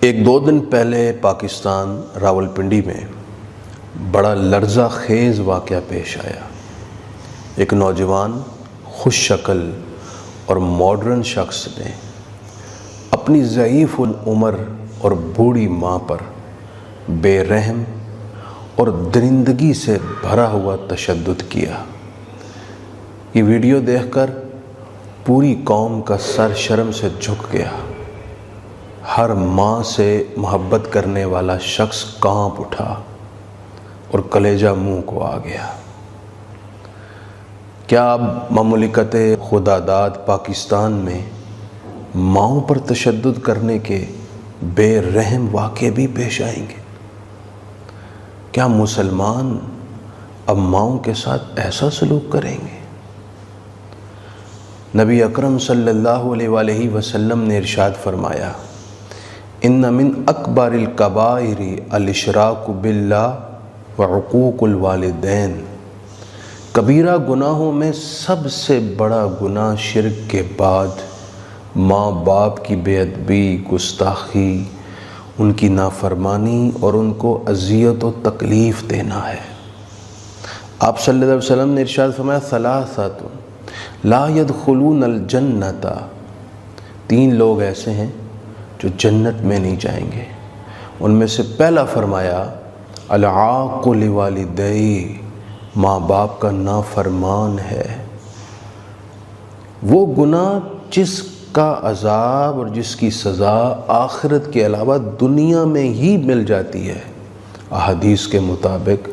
ایک دو دن پہلے پاکستان راولپنڈی میں بڑا لرزہ خیز واقعہ پیش آیا۔ ایک نوجوان خوش شکل اور ماڈرن شخص نے اپنی ضعیف العمر اور بوڑھی ماں پر بے رحم اور درندگی سے بھرا ہوا تشدد کیا۔ یہ ویڈیو دیکھ کر پوری قوم کا سر شرم سے جھک گیا۔ ہر ماں سے محبت کرنے والا شخص کانپ اٹھا اور کلیجہ منہ کو آ گیا۔ کیا اب مملکت خداداد پاکستان میں ماؤں پر تشدد کرنے کے بے رحم واقعے بھی پیش آئیں گے؟ کیا مسلمان اب ماؤں کے ساتھ ایسا سلوک کریں گے؟ نبی اکرم صلی اللہ علیہ وآلہ وسلم نے ارشاد فرمایا، ان من اکبر الکبائر الاشراک باللہ وعقوق الوالدین۔ کبیرہ گناہوں میں سب سے بڑا گناہ شرک کے بعد ماں باپ کی بے ادبی، گستاخی، ان کی نافرمانی اور ان کو اذیت و تکلیف دینا ہے۔ آپ صلی اللہ علیہ وسلم نے ارشاد فرمایا، ثلاثۃ لا يدخلون الجنۃ۔ تین لوگ ایسے ہیں جو جنت میں نہیں جائیں گے۔ ان میں سے پہلا فرمایا، العاق لوالدیہ، ماں باپ کا نافرمان ہے۔ وہ گناہ جس کا عذاب اور جس کی سزا آخرت کے علاوہ دنیا میں ہی مل جاتی ہے۔ احادیث کے مطابق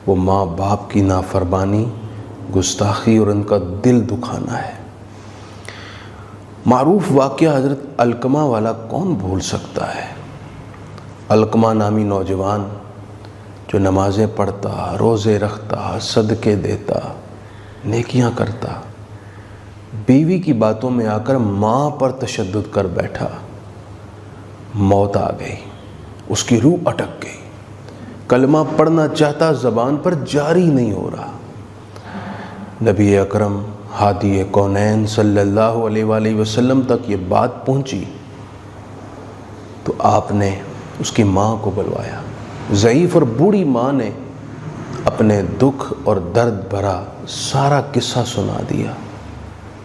وہ ماں باپ کی نافرمانی، گستاخی اور ان کا دل دکھانا ہے۔ معروف واقعہ حضرت علقمہ والا کون بھول سکتا ہے؟ علقمہ نامی نوجوان جو نمازیں پڑھتا، روزے رکھتا، صدقے دیتا، نیکیاں کرتا، بیوی کی باتوں میں آ کر ماں پر تشدد کر بیٹھا۔ موت آ گئی، اس کی روح اٹک گئی، کلمہ پڑھنا چاہتا، زبان پر جاری نہیں ہو رہا۔ نبی اکرم ہادی کونین صلی اللہ علیہ وآلہ وسلم تک یہ بات پہنچی تو آپ نے اس کی ماں کو بلوایا۔ ضعیف اور بوڑھی ماں نے اپنے دکھ اور درد بھرا سارا قصہ سنا دیا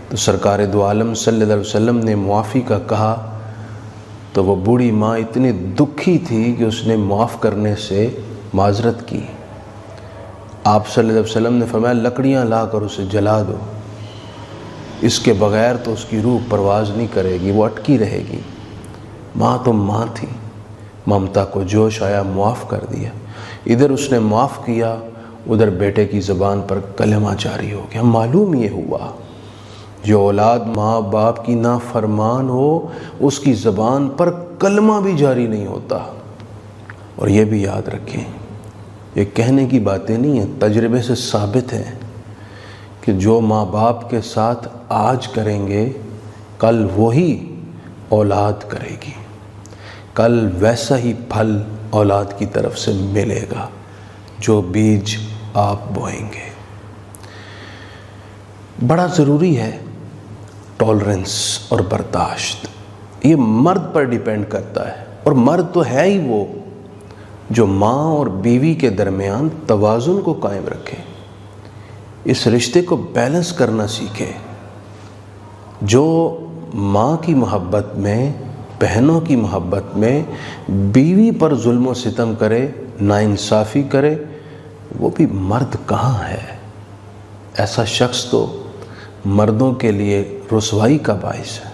تو سرکار دو عالم صلی اللہ علیہ وسلم نے معافی کا کہا تو وہ بوڑھی ماں اتنی دکھی تھی کہ اس نے معاف کرنے سے معذرت کی۔ آپ صلی اللہ علیہ وسلم نے فرمایا، لکڑیاں لا کر اسے جلا دو، اس کے بغیر تو اس کی روح پرواز نہیں کرے گی، وہ اٹکی رہے گی۔ ماں تو ماں تھی، ممتا کو جوش آیا، معاف کر دیا۔ ادھر اس نے معاف کیا، ادھر بیٹے کی زبان پر کلمہ جاری ہو گیا۔ معلوم یہ ہوا جو اولاد ماں باپ کی نافرمان ہو اس کی زبان پر کلمہ بھی جاری نہیں ہوتا۔ اور یہ بھی یاد رکھیں، یہ کہنے کی باتیں نہیں ہیں، تجربے سے ثابت ہے کہ جو ماں باپ کے ساتھ آج کریں گے کل وہی اولاد کرے گی، کل ویسا ہی پھل اولاد کی طرف سے ملے گا جو بیج آپ بوئیں گے۔ بڑا ضروری ہے ٹالرنس اور برداشت۔ یہ مرد پر ڈیپینڈ کرتا ہے، اور مرد تو ہے ہی وہ جو ماں اور بیوی کے درمیان توازن کو قائم رکھے، اس رشتے کو بیلنس کرنا سیکھے۔ جو ماں کی محبت میں، بہنوں کی محبت میں بیوی پر ظلم و ستم کرے، ناانصافی کرے، وہ بھی مرد کہاں ہے؟ ایسا شخص تو مردوں کے لیے رسوائی کا باعث ہے۔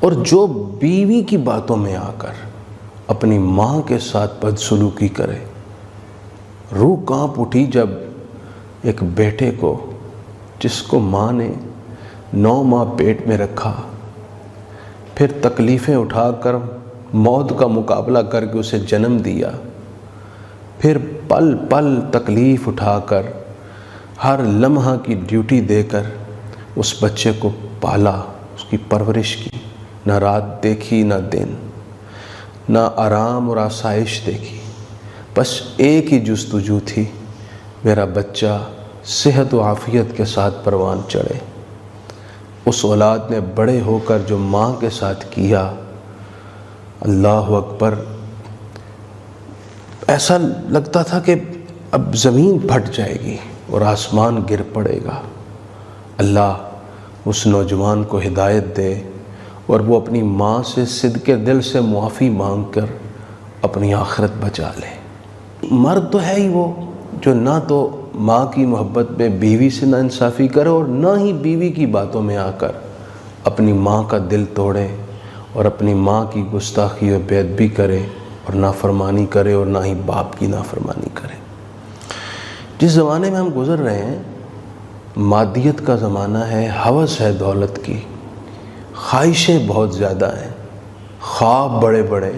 اور جو بیوی کی باتوں میں آ کر اپنی ماں کے ساتھ بدسلوکی کرے، روح کانپ اٹھی جب ایک بیٹے کو، جس کو ماں نے 9 ماہ پیٹ میں رکھا، پھر تکلیفیں اٹھا کر موت کا مقابلہ کر کے اسے جنم دیا، پھر پل پل تکلیف اٹھا کر ہر لمحہ کی ڈیوٹی دے کر اس بچے کو پالا، اس کی پرورش کی، نہ رات دیکھی نہ دن، نہ آرام اور آسائش دیکھی، بس ایک ہی جستجو تھی، میرا بچہ صحت و عافیت کے ساتھ پروان چڑھے۔ اس اولاد نے بڑے ہو کر جو ماں کے ساتھ کیا، اللہ اکبر، ایسا لگتا تھا کہ اب زمین پھٹ جائے گی اور آسمان گر پڑے گا۔ اللہ اس نوجوان کو ہدایت دے اور وہ اپنی ماں سے صدقے دل سے معافی مانگ کر اپنی آخرت بچا لے۔ مرد تو ہے ہی وہ جو نہ تو ماں کی محبت میں بیوی سے ناانصافی کرے اور نہ ہی بیوی کی باتوں میں آ کر اپنی ماں کا دل توڑے اور اپنی ماں کی گستاخی و بے ادبی کرے اور نافرمانی کرے اور نہ ہی باپ کی نافرمانی کرے۔ جس زمانے میں ہم گزر رہے ہیں مادیت کا زمانہ ہے، ہوس ہے دولت کی، خواہشیں بہت زیادہ ہیں، خواب بڑے بڑے،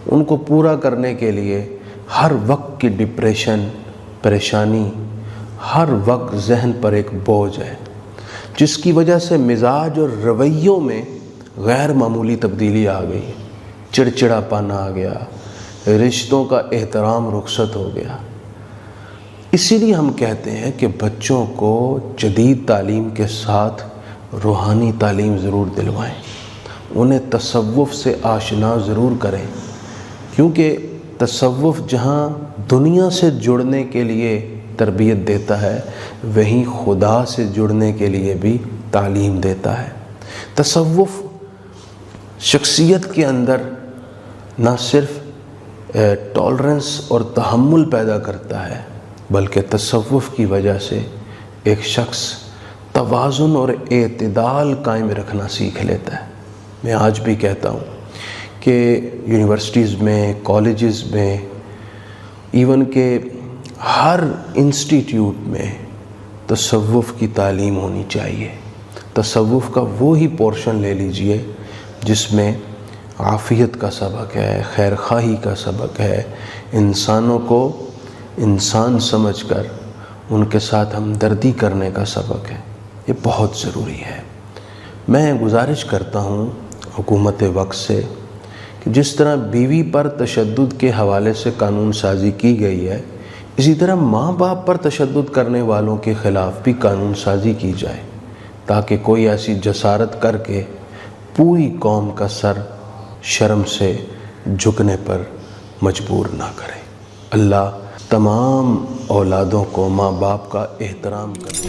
ان کو پورا کرنے کے لیے ہر وقت کی ڈپریشن، پریشانی، ہر وقت ذہن پر ایک بوجھ ہے، جس کی وجہ سے مزاج اور رویوں میں غیر معمولی تبدیلی آ گئی، چڑچڑا پانا آ گیا، رشتوں کا احترام رخصت ہو گیا۔ اسی لیے ہم کہتے ہیں کہ بچوں کو جدید تعلیم کے ساتھ روحانی تعلیم ضرور دلوائیں، انہیں تصوف سے آشنا ضرور کریں، کیونکہ تصوف جہاں دنیا سے جڑنے کے لیے تربیت دیتا ہے وہیں خدا سے جڑنے کے لیے بھی تعلیم دیتا ہے۔ تصوف شخصیت کے اندر نہ صرف ٹالرنس اور تحمل پیدا کرتا ہے بلکہ تصوف کی وجہ سے ایک شخص توازن اور اعتدال قائم رکھنا سیکھ لیتا ہے۔ میں آج بھی کہتا ہوں کہ یونیورسٹیز میں، کالجز میں، ایون کہ ہر انسٹیٹیوٹ میں تصوف کی تعلیم ہونی چاہیے۔ تصوف کا وہی پورشن لے لیجئے جس میں عافیت کا سبق ہے، خیر خواہی کا سبق ہے، انسانوں کو انسان سمجھ کر ان کے ساتھ ہمدردی کرنے کا سبق ہے۔ یہ بہت ضروری ہے۔ میں گزارش کرتا ہوں حکومت وقت سے کہ جس طرح بیوی پر تشدد کے حوالے سے قانون سازی کی گئی ہے، اسی طرح ماں باپ پر تشدد کرنے والوں کے خلاف بھی قانون سازی کی جائے تاکہ کوئی ایسی جسارت کر کے پوری قوم کا سر شرم سے جھکنے پر مجبور نہ کرے۔ اللہ تمام اولادوں کو ماں باپ کا احترام کرے۔